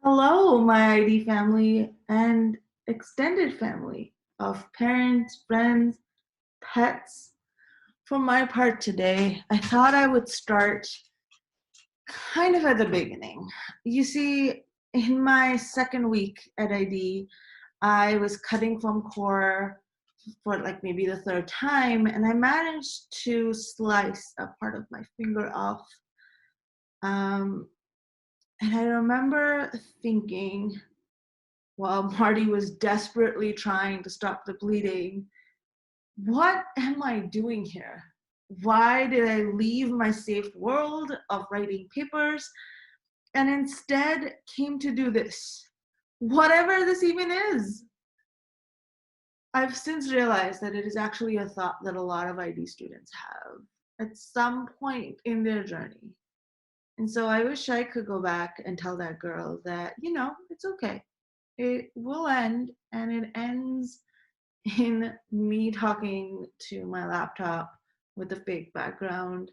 Hello, my ID family and extended family of parents, friends, pets. For my part today, I thought I would start kind of at the beginning. You see, in my second week at ID, I was cutting foam core for like maybe the third time, and I managed to slice a part of my finger off. Um, and I remember thinking, while Marty was desperately trying to stop the bleeding, what am I doing here? Why did I leave my safe world of writing papers and instead came to do this? Whatever this even is. I've since realized that it is actually a thought that a lot of ID students have at some point in their journey. And so I wish I could go back and tell that girl that, it's okay. It will end, and it ends in me talking to my laptop with a fake background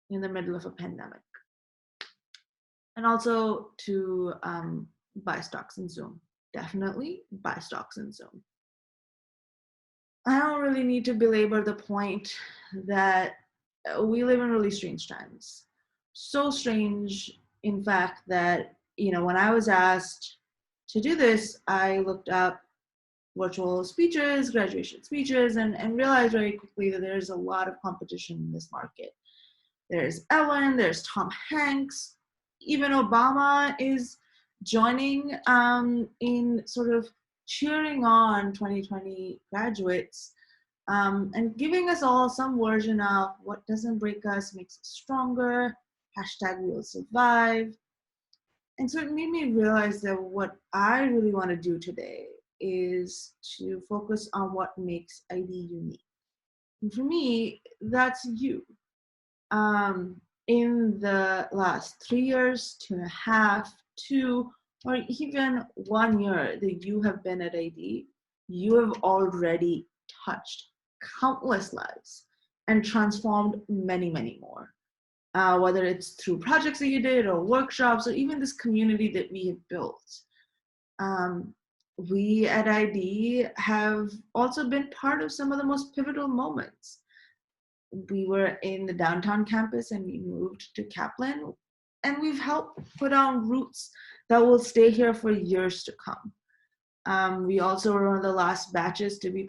in the middle of a pandemic. And also to buy stocks in Zoom. Definitely buy stocks in Zoom. I don't really need to belabor the point that we live in really strange times. So strange, in fact, that, when I was asked to do this, I looked up virtual speeches, graduation speeches, and realized very quickly that there's a lot of competition in this market. There's Ellen, there's Tom Hanks, even Obama is joining in sort of cheering on 2020 graduates and giving us all some version of what doesn't break us makes us stronger, hashtag we'll survive. And so it made me realize that what I really want to do today is to focus on what makes ID unique. And for me, that's you. In the last 3 years, 2.5, 2, or even 1 year that you have been at ID, you have already touched countless lives and transformed many, many more. Whether it's through projects that you did or workshops or even this community that we have built. We at ID have also been part of some of the most pivotal moments. We were in the downtown campus and we moved to Kaplan, and we've helped put on roots that will stay here for years to come. We also were one of the last batches to be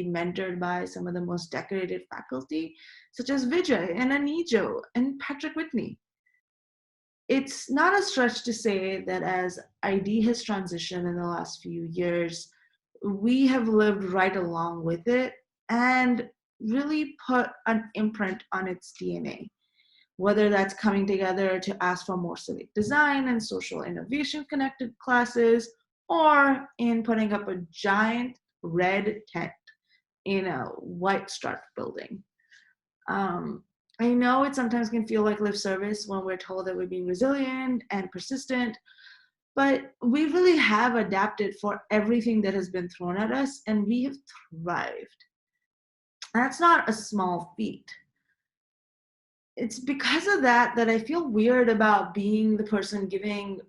mentored by some of the most decorated faculty, such as Vijay and Anijo and Patrick Whitney. It's not a stretch to say that as ID has transitioned in the last few years, we have lived right along with it and really put an imprint on its DNA, whether that's coming together to ask for more civic design and social innovation connected classes, or in putting up a giant red tent in a white struck building. I know it sometimes can feel like lip service when we're told that we're being resilient and persistent, but we really have adapted for everything that has been thrown at us, and we have thrived. That's not a small feat. It's because of that I feel weird about being the person giving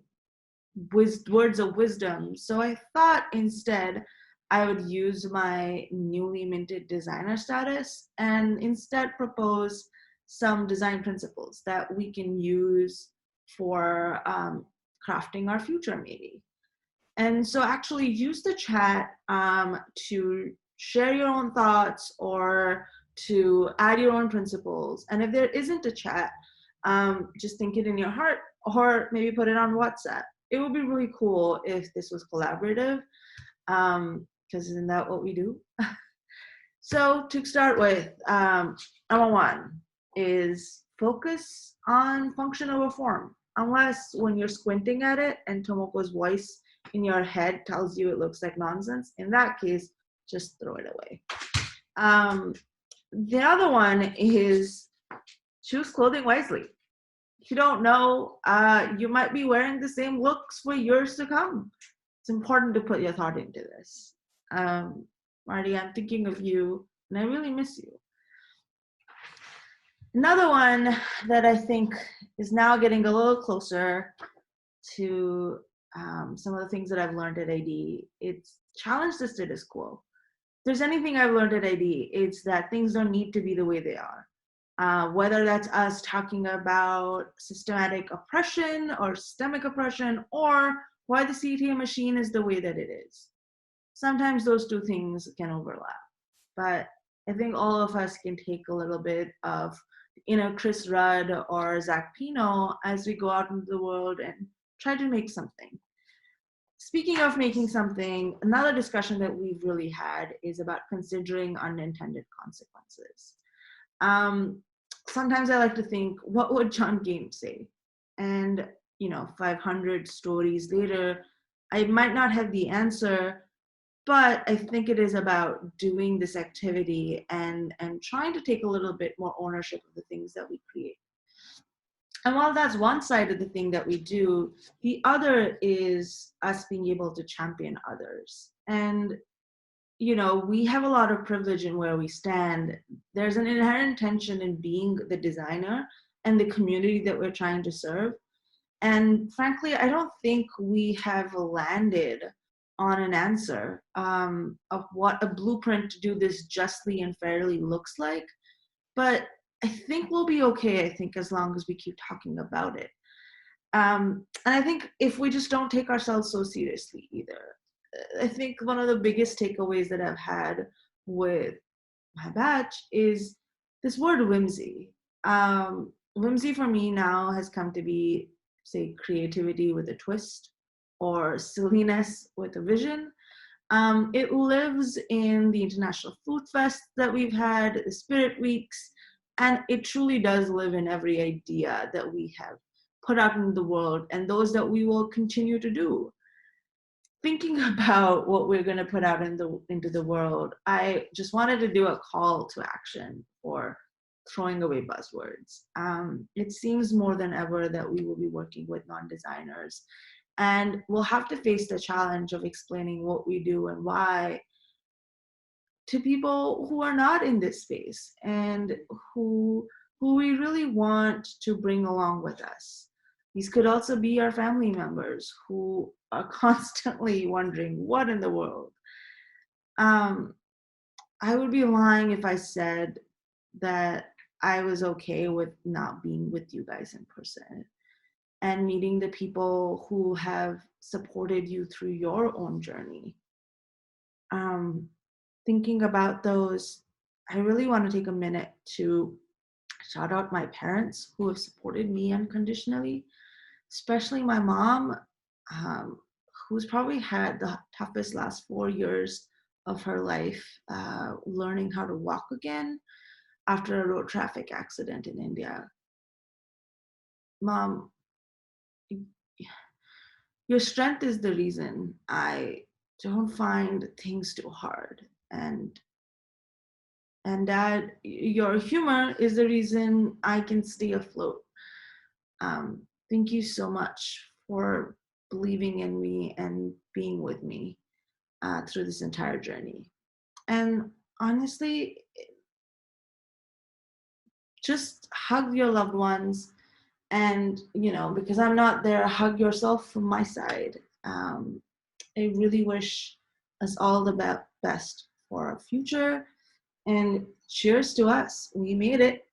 words of wisdom. So I thought instead I would use my newly minted designer status and instead propose some design principles that we can use for crafting our future, maybe. And so actually use the chat to share your own thoughts or to add your own principles. And if there isn't a chat, just think it in your heart or maybe put it on WhatsApp. It would be really cool if this was collaborative, because isn't that what we do? So to start with, number one is focus on function over form. Unless when you're squinting at it and Tomoko's voice in your head tells you it looks like nonsense, in that case, just throw it away. The other one is choose clothing wisely. If you don't know, you might be wearing the same looks for years to come. It's important to put your thought into this. Marty, I'm thinking of you, and I really miss you. Another one that I think is now getting a little closer to some of the things that I've learned at ID, it's challenged the status quo. If there's anything I've learned at ID, it's that things don't need to be the way they are. Whether that's us talking about systematic oppression or systemic oppression, or why the CTA machine is the way that it is. Sometimes those two things can overlap. But I think all of us can take a little bit of Chris Rudd or Zach Pino as we go out into the world and try to make something. Speaking of making something, another discussion that we've really had is about considering unintended consequences. Sometimes I like to think, what would John Game say? And 500 stories later, I might not have the answer, but I think it is about doing this activity and trying to take a little bit more ownership of the things that we create. And while that's one side of the thing that we do, the other is us being able to champion others. And we have a lot of privilege in where we stand. There's an inherent tension in being the designer and the community that we're trying to serve. And frankly, I don't think we have landed on an answer of what a blueprint to do this justly and fairly looks like. But I think we'll be okay, I think, as long as we keep talking about it. And I think if we just don't take ourselves so seriously either. I think one of the biggest takeaways that I've had with my batch is this word whimsy. Whimsy for me now has come to be, say, creativity with a twist or silliness with a vision. It lives in the International Food Fest that we've had, the Spirit Weeks, and it truly does live in every idea that we have put out in the world and those that we will continue to do. Thinking about what we're going to put out into the world, I just wanted to do a call to action for throwing away buzzwords. It seems more than ever that we will be working with non-designers, and we'll have to face the challenge of explaining what we do and why to people who are not in this space and who we really want to bring along with us. These could also be our family members who are constantly wondering, what in the world? I would be lying if I said that I was okay with not being with you guys in person and meeting the people who have supported you through your own journey. Thinking about those, I really want to take a minute to shout out my parents who have supported me unconditionally, especially my mom, who's probably had the toughest last 4 years of her life, learning how to walk again after a road traffic accident in India. Mom, your strength is the reason I don't find things too hard. And Dad, your humor is the reason I can stay afloat. Thank you so much for believing in me and being with me through this entire journey. And honestly, just hug your loved ones. And, because I'm not there, hug yourself from my side. I really wish us all the best for our future. And cheers to us. We made it.